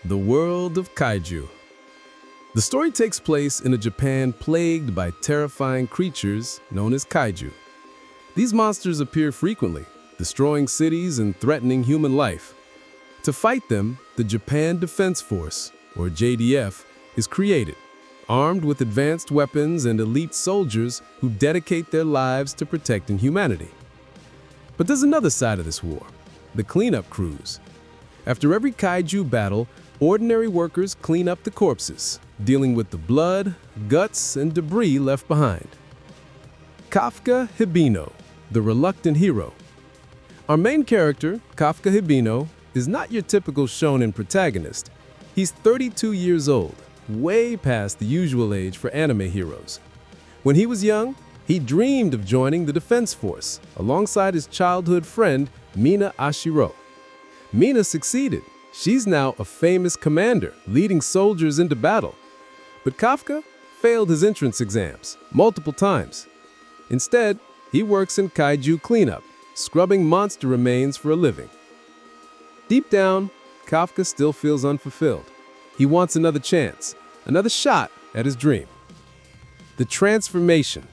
The world of Kaiju. The story takes place in a Japan plagued by terrifying creatures known as Kaiju. These monsters appear frequently, destroying cities and threatening human life. To fight them, the Japan Defense Force, or JDF, is created, armed with advanced weapons and elite soldiers who dedicate their lives to protecting humanity. But there's another side of this war, the cleanup crews. After every Kaiju battle, ordinary workers clean up the corpses, dealing with the blood, guts, and debris left behind. Kafka Hibino, the reluctant hero. Our main character, Kafka Hibino, is not your typical shonen protagonist. He's 32 years old, way past the usual age for anime heroes. When he was young, he dreamed of joining the Defense Force alongside his childhood friend, Mina Ashiro. Mina succeeded. She's now a famous commander, leading soldiers into battle. But Kafka failed his entrance exams multiple times. Instead, he works in Kaiju cleanup, scrubbing monster remains for a living. Deep down, Kafka still feels unfulfilled. He wants another chance, another shot at his dream. The transformation.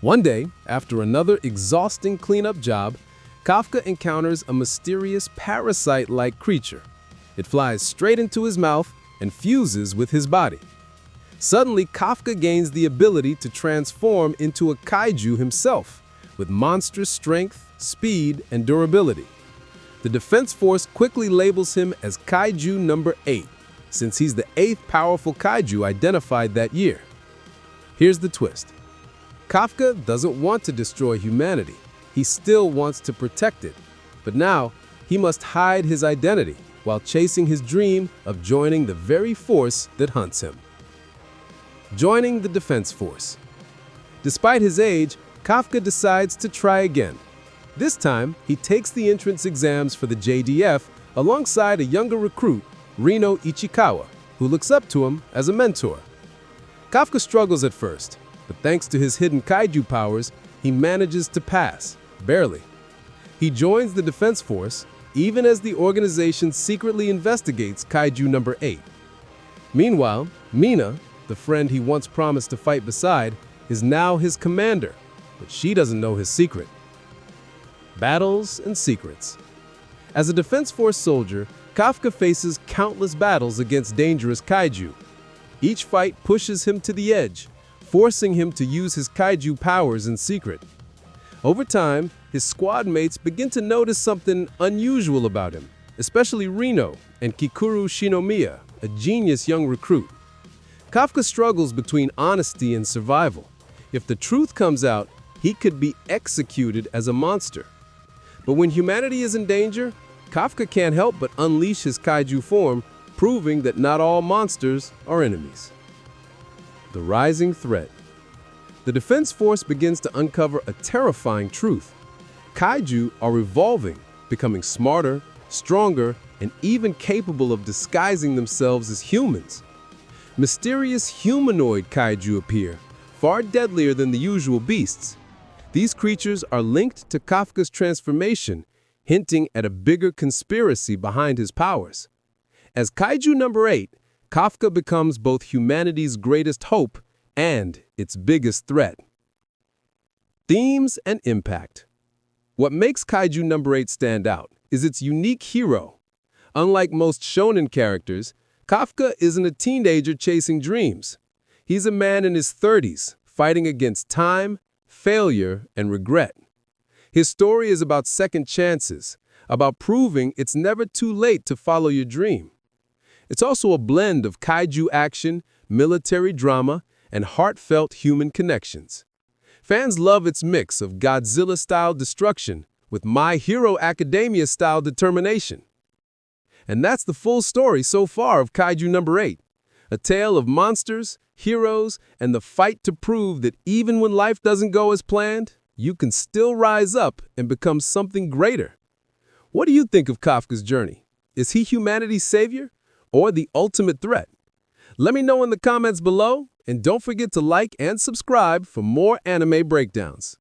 One day, after another exhausting cleanup job, Kafka encounters a mysterious parasite-like creature. It flies straight into his mouth and fuses with his body. Suddenly, Kafka gains the ability to transform into a kaiju himself, with monstrous strength, speed, and durability. The Defense Force quickly labels him as Kaiju number 8, since he's the 8th powerful kaiju identified that year. Here's the twist. Kafka doesn't want to destroy humanity. He still wants to protect it. But now, he must hide his identity while chasing his dream of joining the very force that hunts him. Joining the Defense Force. Despite his age, Kafka decides to try again. This time, he takes the entrance exams for the JDF alongside a younger recruit, Rino Ichikawa, who looks up to him as a mentor. Kafka struggles at first, but thanks to his hidden kaiju powers, he manages to pass, barely. He joins the Defense Force, even as the organization secretly investigates Kaiju number 8. Meanwhile, Mina, the friend he once promised to fight beside, is now his commander, but she doesn't know his secret. Battles and secrets. As a Defense Force soldier, Kafka faces countless battles against dangerous kaiju. Each fight pushes him to the edge, forcing him to use his kaiju powers in secret. Over time, his squad mates begin to notice something unusual about him, especially Rino and Kikuru Shinomiya, a genius young recruit. Kafka struggles between honesty and survival. If the truth comes out, he could be executed as a monster. But when humanity is in danger, Kafka can't help but unleash his kaiju form, proving that not all monsters are enemies. The rising threat. The Defense Force begins to uncover a terrifying truth. Kaiju are evolving, becoming smarter, stronger, and even capable of disguising themselves as humans. Mysterious humanoid kaiju appear, far deadlier than the usual beasts. These creatures are linked to Kafka's transformation, hinting at a bigger conspiracy behind his powers. As Kaiju number 8, Kafka becomes both humanity's greatest hope and its biggest threat. Themes and impact. What makes Kaiju number 8 stand out is its unique hero. Unlike most shonen characters, Kafka isn't a teenager chasing dreams. He's a man in his 30s, fighting against time, failure, and regret. His story is about second chances, about proving it's never too late to follow your dream. It's also a blend of kaiju action, military drama, and heartfelt human connections. Fans love its mix of Godzilla-style destruction with My Hero Academia-style determination. And that's the full story so far of Kaiju number 8, a tale of monsters, heroes, and the fight to prove that even when life doesn't go as planned, you can still rise up and become something greater. What do you think of Kafka's journey? Is he humanity's savior or the ultimate threat? Let me know in the comments below, and don't forget to like and subscribe for more anime breakdowns.